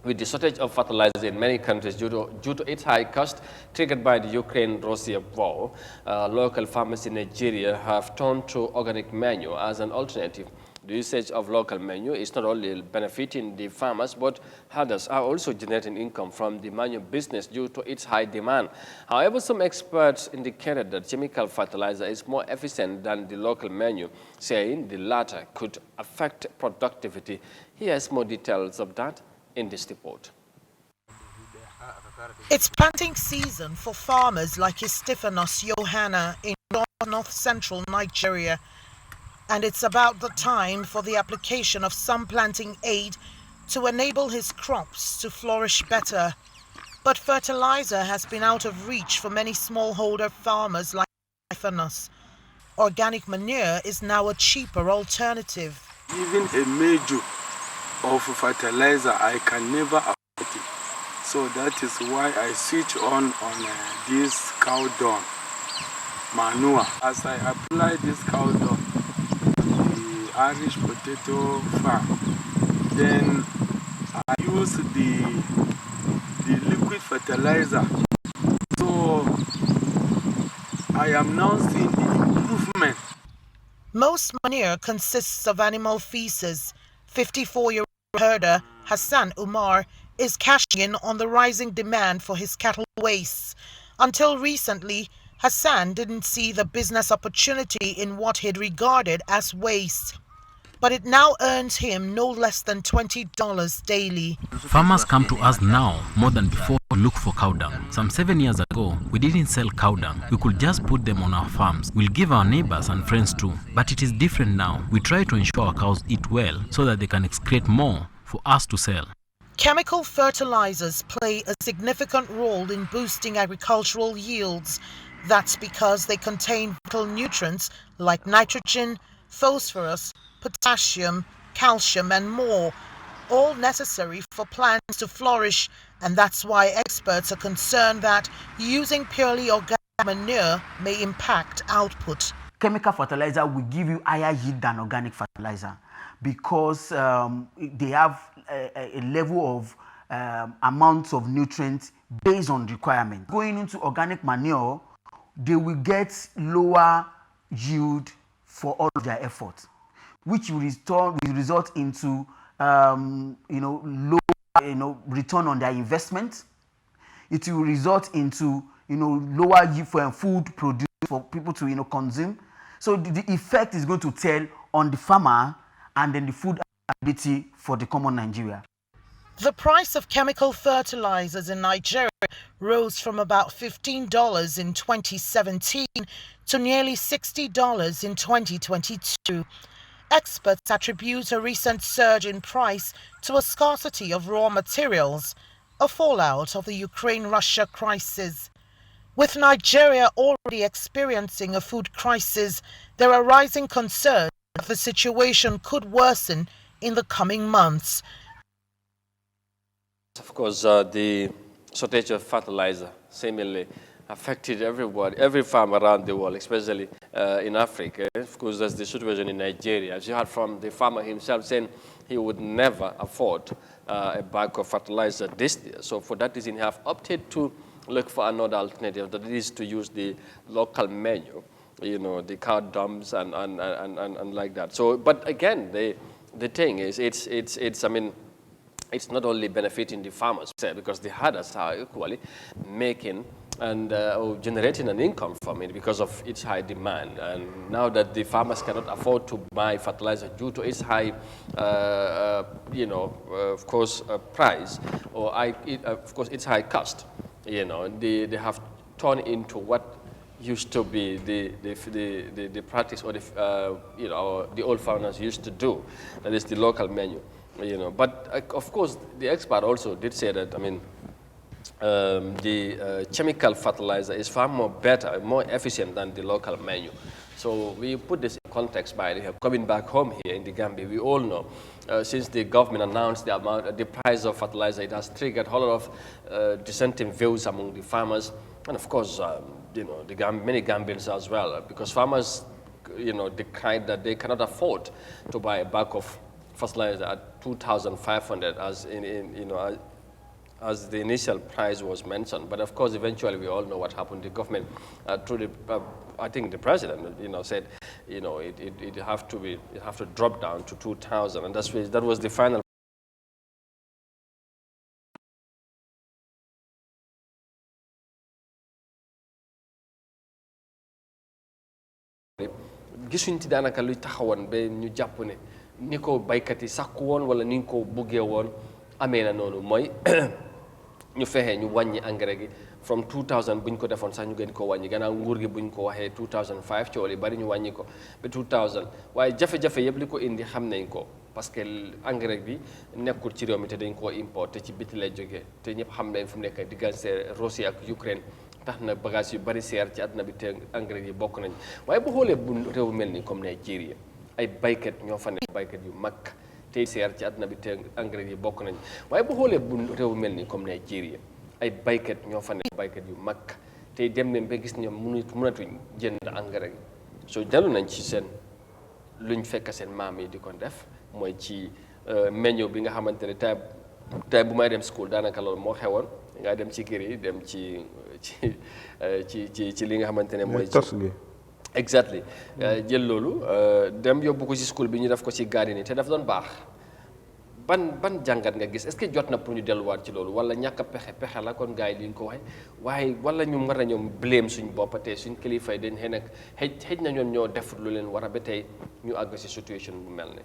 with the shortage of fertilizer in many countries due to its high cost triggered by the Ukraine-Russia war, local farmers in Nigeria have turned to organic manure as an alternative. The usage of local manure is not only benefiting the farmers, but others are also generating income from the manure business due to its high demand. However, some experts indicated that chemical fertilizer is more efficient than the local manure, saying the latter could affect productivity. Here's more details of that in this report. It's planting season for farmers like Stephanos Johanna in north-central Nigeria, and it's about the time for the application of some planting aid to enable his crops to flourish better. But fertilizer has been out of reach for many smallholder farmers like Stephanos. Organic manure is now a cheaper alternative. Even a major of fertilizer, I can never afford it. So that is why I switch on this cow dung manure. As I apply this cow dung to the Irish potato farm, then I use the liquid fertilizer. So I am now seeing the improvement. Most manure consists of animal feces. 54-year-old herder Hassan Umar is cashing in on the rising demand for his cattle wastes. Until recently, Hassan didn't see the business opportunity in what he'd regarded as waste. But it now earns him no less than $20 daily. Farmers come to us now more than before to look for cow dung. Some 7 years ago, we didn't sell cow dung. We could just put them on our farms. We'll give our neighbors and friends too. But it is different now. We try to ensure our cows eat well so that they can excrete more for us to sell. Chemical fertilizers play a significant role in boosting agricultural yields. That's because they contain vital nutrients like nitrogen, phosphorus, potassium, calcium, and more, all necessary for plants to flourish, and that's why experts are concerned that using purely organic manure may impact output. Chemical fertilizer will give you higher yield than organic fertilizer because they have a level of amounts of nutrients based on requirement. Going into organic manure, they will get lower yield for all of their efforts, which will result into low return on their investment. It will result into lower yield for food produced for people to consume. So the effect is going to tell on the farmer and then the food availability for the common Nigeria. The price of chemical fertilizers in Nigeria rose from about $15 in 2017 to nearly $60 in 2022. Experts attribute a recent surge in price to a scarcity of raw materials, a fallout of the Ukraine-Russia crisis. With Nigeria already experiencing a food crisis, there are rising concerns that the situation could worsen in the coming months. Of course, the shortage of fertilizer seemingly affected everyone, every farm around the world, especially in Africa. Of course, that's the situation in Nigeria. As you heard from the farmer himself saying he would never afford a bag of fertilizer this year. So for that reason, he have opted to look for another alternative, that is to use the local manure, the cow dumps and like that. So, but again, the thing is, it's not only benefiting the farmers, because the herders are equally making and generating an income from it because of its high demand. And now that the farmers cannot afford to buy fertilizer due to its high, of course, price, or of course, its high cost, they have turned into what used to be the practice or the old farmers used to do, that is the local menu. But of course, the expert also did say that, the chemical fertilizer is far more better, more efficient than the local menu. So we put this in context by coming back home here in the Gambia. We all know, since the government announced the price of fertilizer, it has triggered a whole lot of dissenting views among the farmers, and of course, many Gambians as well, because farmers, declared that they cannot afford to buy a bag of fertilizer at 2,500 as as the initial price was mentioned. But of course, eventually we all know what happened. The government, through the, I think the president, said, it have to drop down to 2,000, and that was the final. gisuñ ci daanaka luy taxawoon ba ñu jàpp ne ni ko baykat yi sàkku woon wala ni ñu ko buggee woon amee na noonu mooy ñu fexe ñu wàññi engrais gi from 2000 bu ñu ko defoon sax ñu gën ko wàññi gannaaw nguur gi bu ñu ko waxee 2005 coow li bari ñu wàññi ko ba 2000 waaye jafe-jafe yëpp li ko indi xam nañ ko parce que engrais bi nekkul ci réew mi te dañ koo importé ci biti lay jógee te ñëpp xam nañ fu mu nekk diggante Russie ak Ukraine tax na bagage yu bari seer ci àdduna bi te engrais yi bokk nañ waaye bu xoolee bu réew mel ni comme Nigeria ay baykat ñoo fa ne baykat yu mag tey seer ci àdduna bi te engrais yi bokk nañ waaye bu xoolee bu réew mel ni comme Nigeria ay baykat ñoo fa ne baykat yu mag tey dem nañ ba gis ñoom mënatuñ jënd engrais gi soo dellu nañ ci seen luñ fekk seen maam yi di ko def mooy ci meñño bi nga xamante ne tey bu may dem school daanaka loolu moo xewoon nga dem ci kër yi dem ci li nga xamante ne mooy tos gi exactly jël loolu dem yóbbu ko ci school bi ñu def ko ci garden yi te daf doon baax ban jàngat nga gis est-ce que jot na pour ñu delluwaat ci loolu wala ñàkk a pexe la kon gars yi li ñu ko waxee waaye wala ñu war na ñoom blame suñ bopp te suñ kilifa yi dañ xëy nag xëj na ñoom ñoo defut lu leen war a ba tey ñu àgg ci situation bu mel ne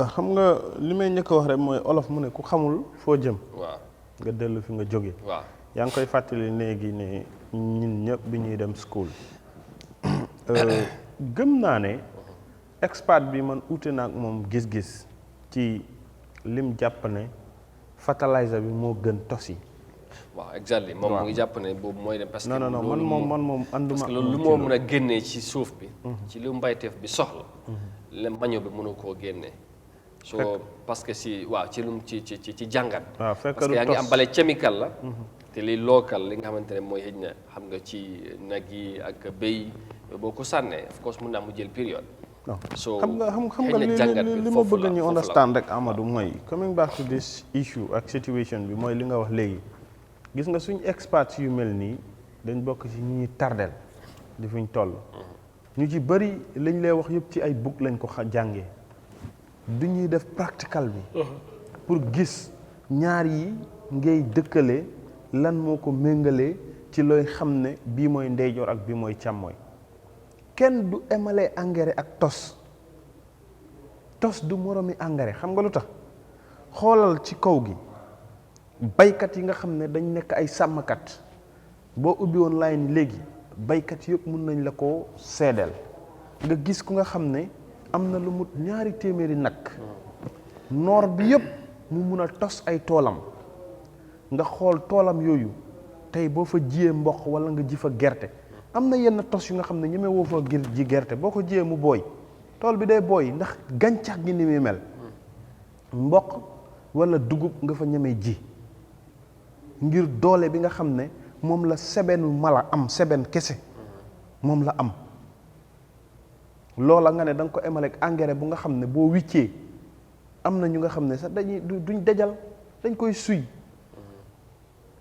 xam nga li may njëkk a wax rek mooy olof mu ne ku xamul foo jëm waaw nga dellu fi nga jóge waaw yaa ngi koy fàttali léegi ne ñun ñëpp bi ñuy dem school gëm naa ne expert bi man ute na ak moom gis-gis ci lim jàpp ne fertilizer bi moo gën tos yi waaw exactly moom mu ngi jàpp ne boobu mooy dem parce que non man moom ànduma parce que loolu lu moo mën a génnee ci suuf bi ci lu mbayteef bi soxla le maño bi mënu koo génnee parce que ci lum ci jàngat parce que yaa ngi am bale chemical la te li local li nga xamante ne mooy xëj na xam nga ci nag yi ak béy boo ko sànnee of course mun naa mu jël période xam nga li ma bëgg ñu understand rek Amadou mooy coming back to this issue ak situation bi mooy li nga wax léegi gis nga suñ experts yu mel nii dañ bokk ci ñi ñuy tardel di fuñ toll ñu ci bëri lañ lay wax yëpp ci ay book lañ ko jàngee du ñuy def practical bi pour gis ñaar yi ngay dëkkale lan moo ko méngalee ci looy xam ne bii mooy ndeyjoor ak bii mooy càmmooy kenn du emale engrais ak tos du moromi engrais xam nga lu tax xoolal ci kaw gi baykat yi nga xam ne dañ nekk ay sàmmkat boo ubbi woon line léegi baykat yëpp mun nañ la ko seedeel nga gis ku nga xam ne am na lu mut 200 nag noor bi yëpp mu mun a tos ay toolam nga xool toolam yooyu tey boo fa jiyee mboq wala nga ji fa gerte am na yenn tos yu nga xam ne ñeme woo fa ji gerte boo ko jiyee mu booy tool bi day booy ndax gàncax gi ni muy mel mboq wala dugub nga fa ñeme ji ngir doole bi nga xam ne moom la sebenu mala am seben kese moom la am loola nga ne da nga ko emale ak engrais bu nga xam ne boo wiccee am na ñu nga xam ne sax duñ dajal dañ koy suy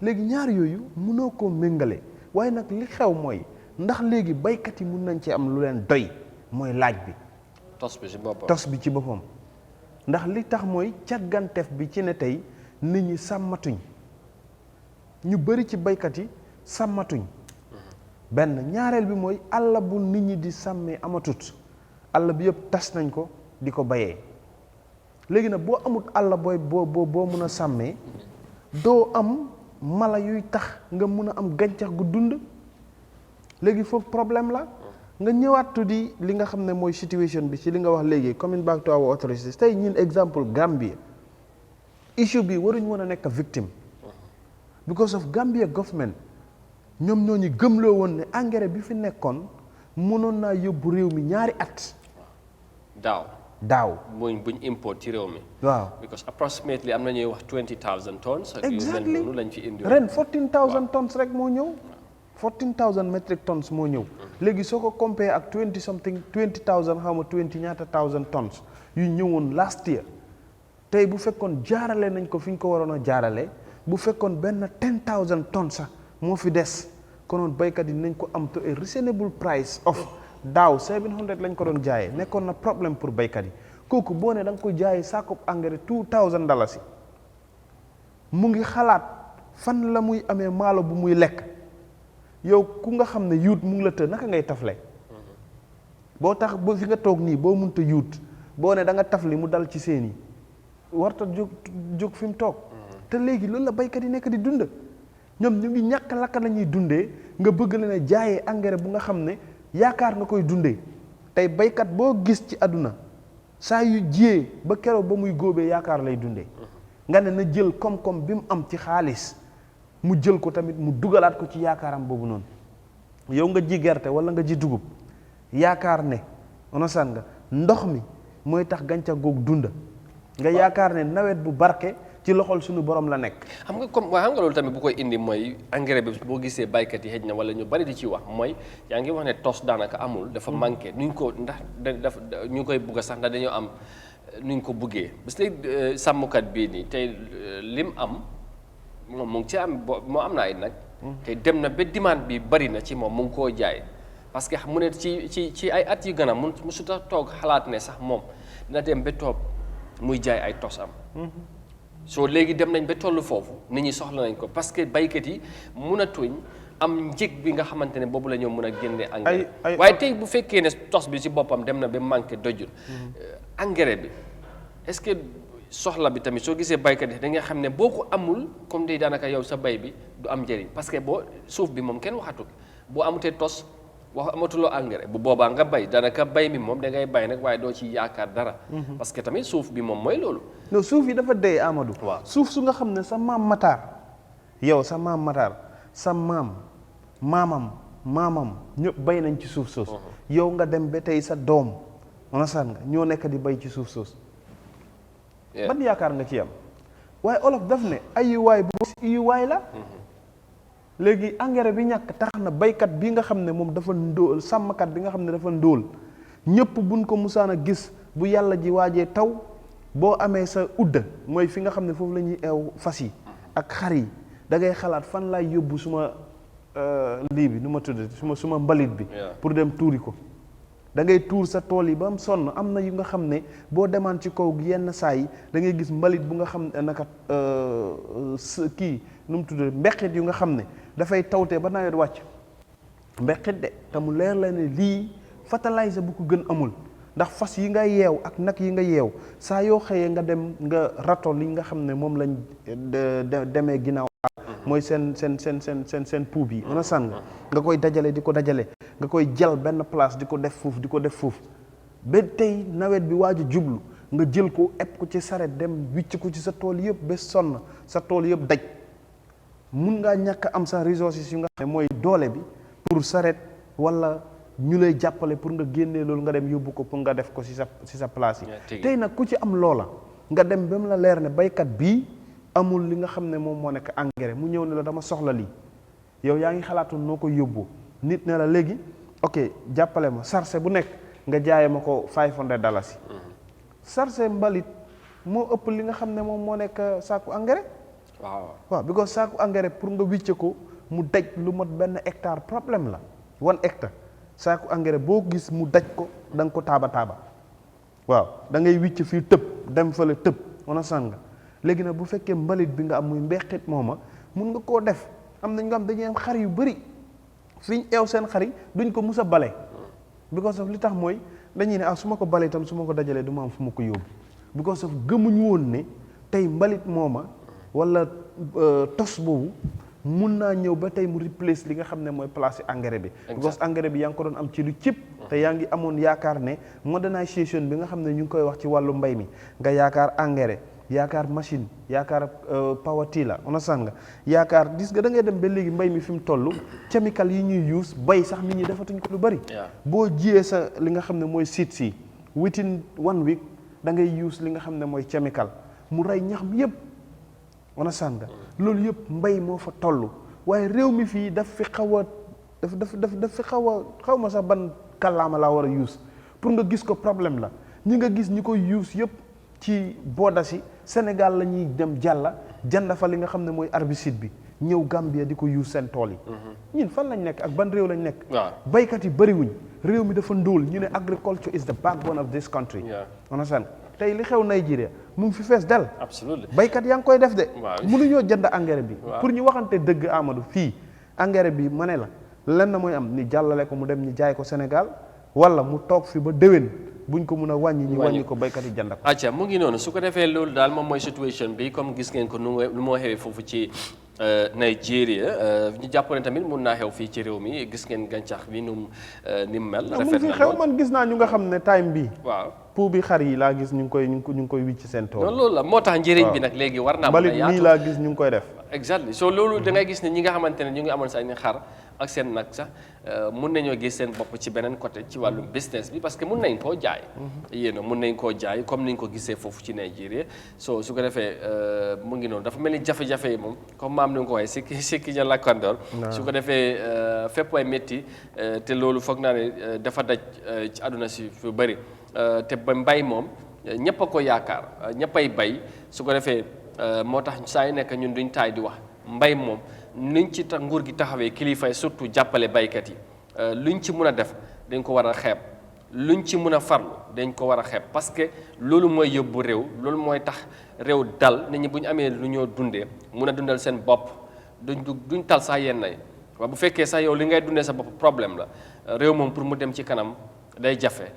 léegi ñaar yooyu mënoo koo méngale waaye nag li xew mooy ndax léegi baykat yi mun nañ ci am lu leen doy mooy laaj bi tos bi ci boppam ndax li tax mooy càgganteef bi ci ne tey nit ñi sàmmatuñ ñu bëri ci baykat yi sàmmatuñ benn ñaareel bi mooy àll bu nit ñi di sàmmee amatut àll bi yëpp tas nañ ko di ko bayee léegi nag boo amut àll boo mun a sàmmee doo am mala yuy tax nga mun a am gàncax gu dund léegi foofu problème la nga ñëwaat tuddi li nga xam ne mooy situation bi ci li nga wax léegi coming back to our authorities tey ñun exemple Gambia issue bi waruñ mën a nekk victime because of Gambia government ñoom ñoo ñu gëmloo woon ne engrais bi fi nekkoon mënoon naa yóbbu réew mi ñaari at daaw buñ import ci réew mi waaw because approximately am na ñuy wax 20,000 tons exactly lañ fi indi ren 14,000 tons rek moo ñëw 14,000 metric tons moo ñëw léegi soo ko compare ak 20,000 xaw ma 20 ñaata thousand tons yu ñëwoon last year tey bu fekkoon jaarale nañ ko fi ñu ko waroon a jaarale bu fekkoon benn 10,000 tonnes sax moo fi des konoon baykat yi nañ ko am to a reasonable price of daaw 700 lañ ko doon jaayee nekkoon na problème pour baykat yi kooku boo ne da nga ko jaayee saako engrais $2,000 mu ngi xalaat fan la muy amee maalo bu muy lekk yow ku nga xam ne yuut mu ngi la të naka ngay tafle boo tax ba fi nga toog nii boo munta yuut boo ne da nga tafli mu dal ci seen yi warta jóg fi mu toog te léegi loolu la baykat yi nekk di dund ñoom ñu ngi ñàkk laka la ñuy dundee nga bëgg leen a jaayee engrais bu nga xam ne yaakaar nga koy dundee tey baykat boo gis ci àdduna saa yu jiyee ba keroog ba muy góobee yaakaar lay dundee nga ne na jël koom-koom bi mu am ci xaalis mu jël ko tamit mu dugalaat ko ci yaakaaram boobu noonu yow nga ji gerte wala nga ji dugub yaakaar ne onosaan nga ndox mi mooy tax gàncax googu dunda nga yaakaar ne nawet bu barke ci loxol suñu borom la nekk. xam nga comme waaye xam nga loolu tamit bu koy indi mooy engrais bi boo gisee baykat yi xëj na wala ñu bari di ci wax mooy yaa ngi wax ne tos daanaka amul dafa manqué nuñ ko ndax dafa ñu koy bugg sax ndax dañoo am nuñ ko buggee parce que sàmmkat bii nii tey lim am moom mu ngi ci am moo am na ay nag. te dem na ba demande bi bari na ci moom mu ngi koo jaay parce que mu ne ci ay at yu gën a mu su ta toog xalaat ne sax moom dina dem ba toog muy jaay ay tos am. soo léegi dem nañ ba tollu foofu nit ñi soxla nañ ko parce que baykat yi mun a tuñ am njëg bi nga xamante ne boobu la ñoo mën a génne engrais waaye tey bu fekkee ne tos bi ci boppam dem na ba manqué dojul engrais bi est-ce que soxla bi tamit soo gisee baykat yi da nga xam ne boo ko amul comme day daanaka yow sa bay bi du am njëriñ parce que boo suuf bi moom kenn waxatu boo amutee tos wax amatuloo engrais bu boobaa nga bay daanaka bay mi moom da ngay bay nag waaye doo ci yaakaar dara parce que tamit suuf bi moom mooy loolu non suuf yi dafa dee Amadou waaw suuf su nga xam ne sa maam Matar yow sa maam Matar sa maamam ñëpp bay nañ ci suuf soos yow nga dem ba tey sa doom onasaan nga ñoo nekk di bay ci suuf soos ban yaakaar nga ci am waaye olof daf ne ayuwaay bu iyuwaay la léegi engrais bi ñàkk tax na baykat bi nga xam ne moom dafa ndóol sàmmkat bi nga xam ne dafa ndóol ñëpp buñ ko musaan a gis bu yàlla ji waajee taw boo amee sa udda mooy fi nga xam ne foofu la ñuy eew fas yi ak xar yi da ngay xalaat fan laay yóbbu suma lii bi nu ma tudd suma mbalit bi pour dem tuuri ko da ngay tuur sa tool yi ba am sonn am na yu nga xam ne boo demaan ci kaw yenn saa yi da ngay gis mbalit bu nga xam ne naka kii nu mu tudd mbeqit yu nga xam ne dafay tawtee ba nawet wàcc mbeqit de te mu leer la ne lii fertilizer bu ko gën amul ndax fas yi nga yeew ak nag yi nga yeew saa yoo xëyee nga dem nga rato li nga xam ne moom lañ demee ginnaaw mooy seen puub yi on a sàn nga koy dajale di ko dajale nga koy jël benn place di ko def foofu ba tey nawet bi waaju jublu nga jël ko eb ko ci saret dem wicc ko ci sa tool yëpp ba sonn sa tool yëpp daj mun ngaa ñàkk am sa resources yu nga xam ne mooy doole bi pour saret wala ñu lay jàppale pour nga génnee loolu nga dem yóbbu ko pour nga def ko ci sa place yi tey nag ku ci am loola nga dem ba mu la leer ne baykat bii amul li nga xam ne moom moo nekk engrais mu ñëw ne la dama soxla lii yow yaa ngi xalaatoon noo ko yóbboo nit ne la léegi ok jàppale ma sarse bu nekk nga jaaye ma ko $500 sarse mbalit moo ëpp li nga xam ne moom moo nekk saaku engrais waaw because saaku engrais pour nga wicce ko mu daj lu mot benn hectare problème la 1 hectare saaku engrais boo gis mu daj ko da nga ko taaba waaw da ngay wicc fii tëb dem fële tëb on a sàn nga léegi nag bu fekkee mbalit bi nga am muy mbeqit mooma mun nga koo def am na ñu nga am dañuy am xar yu bëri fi ñu eew seen xar yi duñ ko mus a bale because of li tax mooy dañuy ne su ma ko bale itam su ma ko dajalee du ma am fu ma ko yóbbu because of gëmuñu woon ne tey mbalit mooma wala tos boobu mun naa ñëw ba tey mu replace li nga xam ne mooy place engrais bi because engrais bi yaa ngi ko doon am ci lu cib te yaa ngi amoon yaakaar ne modernisation bi nga xam ne ñu ngi koy wax ci wàllu mbay mi nga yaakaar engrais yaakaar machine yaakaar power tiller onasan nga yaakaar gis nga da ngay dem ba léegi mbay mi fi mu toll chemical yi ñuy use bay sax nit ñi defatuñ ko lu bari boo jiyee sa li nga xam ne mooy seed si within 1 week da ngay use li nga xam ne mooy chemical mu rey ñax mi yëpp onasan nga loolu yëpp mbay moo fa toll waaye réew mi fii daf fi xaw a daf fi xaw ma sax ban kàllaama laa war a use pour nga gis ko problème la ñi nga gis ñi koy use yëpp ci booda si Sénégal la ñuy dem jàlla jënd fa li nga xam ne mooy herbicide bi ñëw Gambia di ko use seen tool yi. ñun fan lañ nekk ak ban réew lañ nekk. baykat yi bëriwuñ réew mi dafa ndóol ñu ne agriculture is the backbone of this country. understand tey li xew Nigeria mu ngi fi fees del. absolument baykat yaa ngi koy def de. mënuñoo jënd engrais bi. pour ñu waxante dëgg Amadou fii engrais bi ma ne la lenn mooy am ni jàllale ko mu dem ñu jaay ko Sénégal wala mu toog fi ba déwén buñ ko mun a wàññi ñu wàññi ko baykat yi jënd ko. acca mu ngi noonu su ko defee loolu daal moom mooy situation bi comme gis ngeen ko nu moo xewee foofu ci Nigeria ñu jàpp ne tamit mun naa xew fii ci réew mi gis ngeen gàncax bi ni mu mel. rafet na xew man gis naa ñu nga xam ne time bi waaw pour bi xar yi laa gis ñu ngi koy wicc seen tool. loolu la moo tax njëriñ bi nag léegi war naa mën a yaatu mbalit nii laa gis ñu ngi koy def. exactly so loolu da ngay gis ne ñi nga xamante ne ñu ngi amoon sax ni xar ak seen nag sax mun nañoo gis seen bopp ci beneen côté ci wàllum business bi parce que mun nañ koo jaay. yéen mun nañ koo jaay comme niñ ko gisee foofu ci Nigeria so su ko defee mu ngi noonu dafa mel ni jafe-jafe yi moom comme maam ni nga ko waxee sikki ja lakkandoor su ko defee fépp ay métti te loolu foog naa ne dafa daj ci àdduna si fu bëri te ba mbay moom ñëpp a ko yaakaar ñëpp ay bay su ko defee moo tax saa yu nekk ñun duñ taay di wax mbay moom luñ ci tax nguur gi taxawee kilifa yi surtout jàppale baykat yi luñ ci mun a def dañ ko war a xeeb luñ ci mun a farlu dañ ko war a xeeb parce que loolu mooy yóbbu réew loolu mooy tax réew dal nit ñi bu ñu amee lu ñoo dundee mun a dundal seen bopp duñ tal sax yenn yi waaye bu fekkee sax yow li ngay dundee sa bopp problème la réew moom pour mu dem ci kanam day jafe